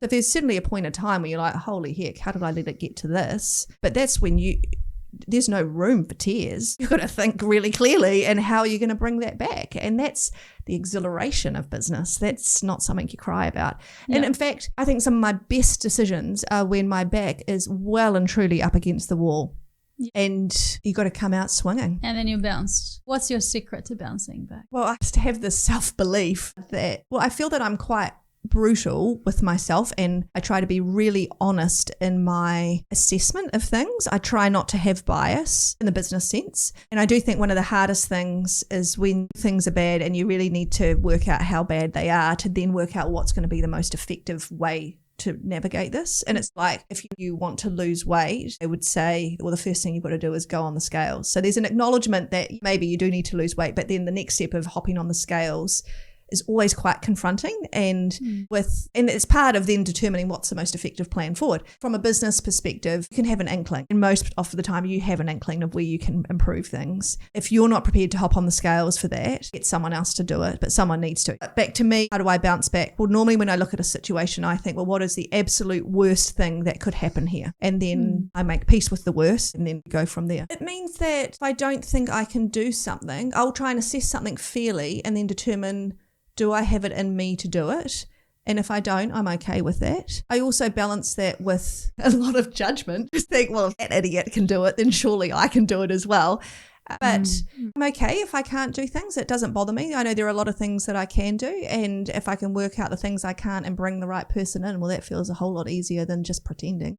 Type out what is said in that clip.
So there's certainly a point in time where you're like, holy heck, how did I let it get to this? But that's when there's no room for tears. You've got to think really clearly and how you're going to bring that back. And that's the exhilaration of business. That's not something you cry about. Yeah. And in fact, I think some of my best decisions are when my back is well and truly up against the wall. Yeah. And you got to come out swinging. And then you bounce. What's your secret to bouncing back? Well, I just have this self-belief that, I feel that I'm quite brutal with myself, and I try to be really honest in my assessment of things. I try not to have bias in the business sense. And I do think one of the hardest things is when things are bad and you really need to work out how bad they are to then work out what's going to be the most effective way to navigate this. And it's like, if you want to lose weight, I would say, well, the first thing you've got to do is go on the scales. So there's an acknowledgement that maybe you do need to lose weight, but then the next step of hopping on the scales is always quite confronting, and it's part of then determining what's the most effective plan forward. From a business perspective, you can have an inkling, and most of the time you have an inkling of where you can improve things. If you're not prepared to hop on the scales for that, get someone else to do it, but someone needs to. Back to me, how do I bounce back? Well, normally when I look at a situation, I think, well, what is the absolute worst thing that could happen here? And then I make peace with the worst and then go from there. It means that if I don't think I can do something, I'll try and assess something fairly and then determine, do I have it in me to do it? And if I don't, I'm okay with that. I also balance that with a lot of judgment. Just think, well, if that idiot can do it, then surely I can do it as well. But I'm okay if I can't do things. It doesn't bother me. I know there are a lot of things that I can do. And if I can work out the things I can't and bring the right person in, well, that feels a whole lot easier than just pretending.